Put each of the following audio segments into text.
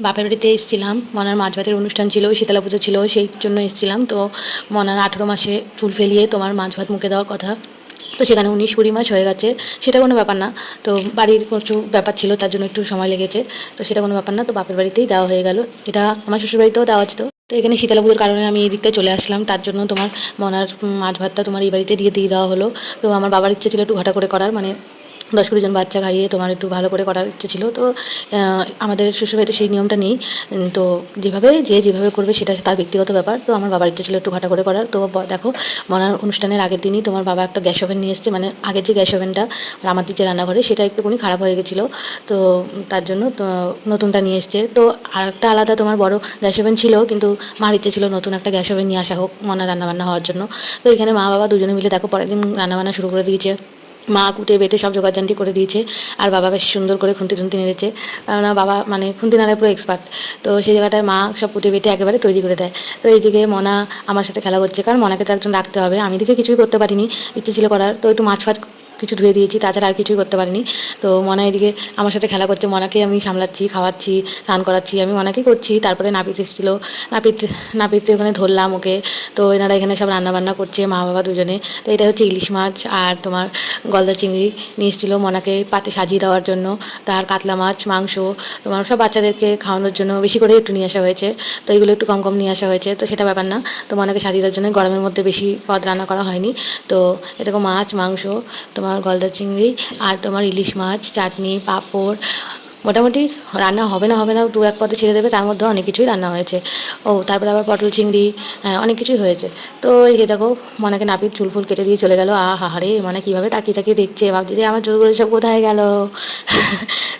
বাপের বাড়িতে এসেছিলাম, মনার মাছ ভাতের অনুষ্ঠান ছিল, শীতলা পুজো ছিল, সেই জন্য এসেছিলাম। তো মনার 18 মাসে চুল ফেলিয়ে তোমার মাছ ভাত মুখে দেওয়ার কথা। তো সেখানে 19-20 মাস হয়ে গেছে, সেটা কোনো ব্যাপার না। তো বাড়ির কিছু ব্যাপার ছিল, তার জন্য একটু সময় লেগেছে। তো সেটা কোনো ব্যাপার না, তো বাপের বাড়িতেই দেওয়া হয়ে গেল। এটা আমার শ্বশুরবাড়িতেও দেওয়া ছিল। তো এখানে শীতলা পুজোর কারণে আমি এই দিকটায় চলে আসলাম, তার জন্য তোমার মনার মাছ ভাতটা তোমার এই বাড়িতে দিয়ে দেওয়া হলো। তো আমার বাবার ইচ্ছে ছিল একটু ঘটা করে করার, মানে 10-20 জন বাচ্চা খাইয়ে তোমার একটু ভালো করে করার ইচ্ছে ছিল। তো আমাদের শ্বশুরবাড়িতে সেই নিয়মটা নেই। তো যেভাবে করবে সেটা তার ব্যক্তিগত ব্যাপার। তো আমার বাবার ইচ্ছে ছিল একটু ঘটা করে করার। তো দেখো, মনার অনুষ্ঠানের আগের দিনই তোমার বাবা একটা গ্যাস ওভেন নিয়ে এসছে, মানে আগের যে গ্যাস ওভেনটা আমার দিচ্ছে রান্নাঘরে, সেটা একটুখানি খারাপ হয়ে গেছিলো। তো তার জন্য তো নতুনটা নিয়ে এসছে। তো আর একটা আলাদা তোমার বড় গ্যাস ওভেন ছিল, কিন্তু মার ইচ্ছে ছিল নতুন একটা গ্যাস ওভেন নিয়ে আসা হোক মনার রান্নাবান্না হওয়ার জন্য। তো এখানে মা বাবা দুজনে মিলে দেখো পরের দিন রান্নাবান্না শুরু করে দিয়েছে। মা কুটে বেটে সব জোগাড়জান্টি করে দিয়েছে, আর বাবা বেশ সুন্দর করে খুন্তি টুন্তি নেড়েছে। কেননা বাবা মানে খুন্তি নাড়ায় পুরো এক্সপার্ট। তো সেই জায়গাটায় মা সব কুটে বেটে একেবারে তৈরি করে দেয়। তো এইদিকে মনা আমার সাথে খেলা করছে, কারণ মনাকে তো একজন রাখতে হবে। আমি দিকে কিছুই করতে পারিনি, ইচ্ছে ছিল করার। তো একটু মাছ ফাছ কিছু ধুয়ে দিয়েছি, তাছাড়া আর কিছুই করতে পারিনি। তো মনা এদিকে আমার সাথে খেলা করছে, মনাকে আমি সামলাচ্ছি, খাওয়াচ্ছি, স্নান করাচ্ছি, আমি মনাকেই করছি। তারপরে নাপিত এসেছিলো, নাপিত নাপিত ওখানে ধরলাম ওকে। তো এনারা এখানে সব রান্নাবান্না করছে মা বাবা দুজনে। তো এটা হচ্ছে ইলিশ মাছ আর তোমার গলদা চিংড়ি নিয়ে এসেছিলো মনাকে পাতে সাজিয়ে দেওয়ার জন্য। তার কাতলা মাছ, মাংস তোমার সব বাচ্চাদেরকে খাওয়ানোর জন্য বেশি করে একটু নিয়ে আসা হয়েছে। তো এগুলো একটু কম কম নিয়ে আসা হয়েছে, তো সেটা ব্যাপার না। তো মনাকে সাজিয়ে দেওয়ার জন্য গরমের মধ্যে বেশি পদ রান্না করা হয়নি। তো এরকম মাছ, মাংস, তোমার গলদা চিংড়ি আর তোমার ইলিশ মাছ, চাটনি, পাঁপড়, মোটামুটি রান্না হবে না হবে না 2-1 পদে ছেড়ে দেবে, তার মধ্যে অনেক কিছুই রান্না হয়েছে। ও তারপরে আবার পটল চিংড়ি, হ্যাঁ অনেক কিছুই হয়েছে। তো এই যে দেখো, মনাকে নাপিত চুল ফুল কেটে দিয়ে চলে গেল। আহারে, মানে কীভাবে তাকিয়ে তাকিয়ে দেখছে, ভাবছে যে আমার চুলগুলো সব কোথায় গেল।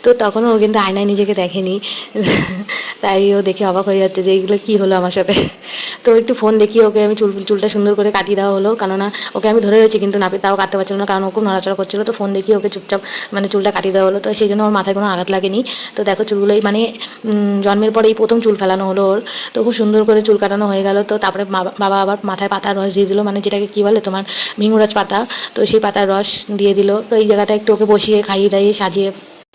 তো তখনও ও কিন্তু আয়নায় নিজেকে দেখেনি। তাই ও দেখে অবাক হয়ে যাচ্ছে যে এইগুলো কী হলো আমার সাথে। তো একটু ফোন দেখিয়ে ওকে আমি চুলটা সুন্দর করে কাটিয়ে দেওয়া হলো, কেননা ওকে আমি ধরে রয়েছি কিন্তু নাপিত তাও কাটতে পারছিল না, কারণ ও খুব নড়াচড়া করছিলো। তো ফোন দেখিয়ে ওকে চুপচাপ মানে চুলটা কাটিয়ে দেওয়া হলো। তো সেই জন্য ওর মাথায় কোনো আঘাত লাগেনি। তো দেখো চুলগুলোই মানে জন্মের পরেই প্রথম চুল ফেলানো হলো ওর। তো খুব সুন্দর করে চুল কাটানো হয়ে গেল। তো তারপরে বাবা আবার মাথায় পাতার রস দিয়ে দিলো, মানে যেটাকে কী বলে তোমার ভিঙুরাজ পাতা। তো সেই পাতার রস দিয়ে দিল। তো এই জায়গাটা একটু ওকে বসিয়ে খাইয়ে দাইয়ে সাজিয়ে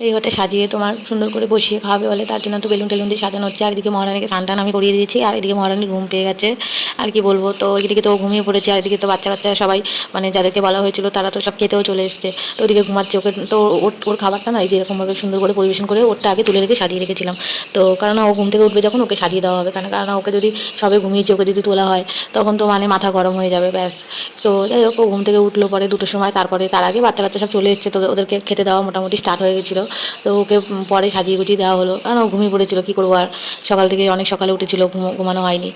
এই ঘরটা সাজিয়ে তোমার সুন্দর করে বসিয়ে খাওয়াবে বলে, তার জন্য তো বেলুন টেলুন দিয়ে সাজানো হচ্ছে। আর এদিকে মহারানীকে স্নান টান আমি করিয়ে দিয়েছি, আর এদিকে মহারানীর ঘুম পেয়ে গেছে। আর কি বলবো, তো এদিকে তো ঘুমিয়ে পড়েছে, আর এদিকে তো বাচ্চা কাচ্চা সবাই মানে যাদেরকে বলা হয়েছিল তারা তো সব খেতেও চলে এসছে। তো ওদিকে ঘুমাচ্ছে, ওকে তো ওর খাবারটা না এই যে এরকমভাবে সুন্দর করে পরিবেশন করে ওরটা আগে তুলে রেখে সাজিয়ে রেখেছিলাম। তো কারণ ও ঘুম থেকে উঠবে যখন ওকে সাজিয়ে দেওয়া হবে, কারণ ওকে যদি সবে ঘুমিয়েছে ওকে যদি তোলা হয় তখন তো মানে মাথা গরম হয়ে যাবে ব্যাস। তো যাই হোক, ও ঘুম থেকে উঠলো পরে 2টোর সময়, তারপরে তার আগে বাচ্চা কাচ্চা সব চলে এসছে, তো ওদেরকে খেতে দেওয়া মোটামুটি স্টার্ট হয়ে গেছিলো। তো ওকে পরে সাজিয়ে গুজিয়ে দেওয়া হলো, কারণ ও ঘুমিয়ে পড়েছিল, কী করবো আর, সকাল থেকে অনেক সকালে উঠেছিল, ঘুমানো হয়নি।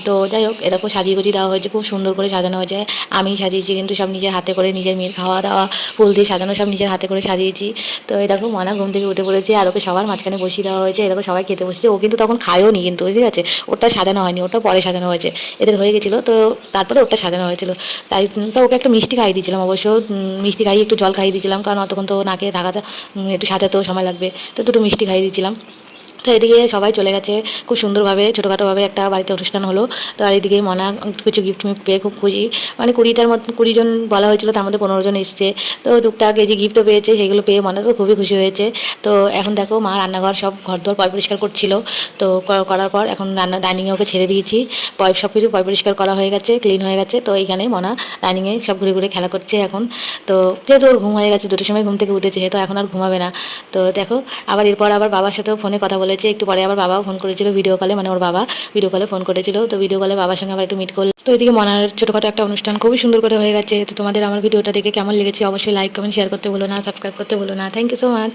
তো যাই হোক, এরকম সাজিয়ে গুজিয়ে দেওয়া হয়েছে, খুব সুন্দর করে সাজানো হয়েছে। আমি সাজিয়েছি কিন্তু সব নিজের হাতে করে, নিজের মেয়ের খাওয়া দাওয়া, ফুল দিয়ে সাজানো সব নিজের হাতে করে সাজিয়েছি। তো এই দেখো মনা ঘুম থেকে উঠে পড়েছে, আর ওকে সবার মাঝখানে বসিয়ে দেওয়া হয়েছে। এরকম সবাই খেতে বসেছে, ও কিন্তু তখন খায়ও নি কিন্তু, ঠিক আছে, ওটা সাজানো হয়নি, ওটা পরে সাজানো হয়েছে। এদের হয়ে গেছিলো তো তারপরে ওটা সাজানো হয়েছিল। তাই তো ওকে একটা মিষ্টি খাইয়ে দিয়েছিলাম অবশ্য, মিষ্টি খাইয়ে একটু জল খাইয়ে দিয়েছিলাম, কারণ অতক্ষণ তো না খেয়ে থাকাটা একটু সাজাতেও সময় লাগবে। তো দুটো মিষ্টি খাইয়ে দিয়েছিলাম। তো এদিকে সবাই চলে গেছে, খুব সুন্দরভাবে ছোটোখাটোভাবে একটা বাড়িতে অনুষ্ঠান হলো। তো আর এদিকে মনা কিছু গিফট মিফট পেয়ে খুব খুশি, মানে 20জন বলা হয়েছিল, তার মধ্যে 15জন এসছে। তো টুকটাক এই যে গিফটও পেয়েছে, সেগুলো পেয়ে মনা তো খুবই খুশি হয়েছে। তো এখন দেখো মা রান্নাঘর সব ঘরদোর পরিষ্কার করছিল। তো করার পর এখন ডাইনিংয়ে ওকে ছেড়ে দিয়েছি, সব কিছু পরিষ্কার করা হয়ে গেছে, ক্লিন হয়ে গেছে। তো এইখানে মনা ডাইনিংয়ে সব ঘুরে ঘুরে খেলা করছে এখন। তো যেহেতু ওর ঘুম হয়ে গেছে, 2টোর সময় ঘুম থেকে উঠেছে, তো এখন আর ঘুমাবে না। তো দেখো, আবার এরপর আবার বাবার সাথেও ফোনে কথা বলেছে, একটু পরে আবার বাবাও ফোন করেছিল ভিডিও কলে, মানে ওর বাবা ভিডিও কলে ফোন করেছিল। তো ভিডিও কলে বাবার সঙ্গে আবার একটু মিট করল। তো এদিকে মনার ছোটোখাটো একটা অনুষ্ঠান খুবই সুন্দর করে হয়ে গেছে। তো তোমাদের আমার ভিডিওটা দেখে কেমন লেগেছে অবশ্যই লাইক কমেন্ট শেয়ার করতে ভুলো না, সাবস্ক্রাইব করতে ভুলো না। Thank you so much.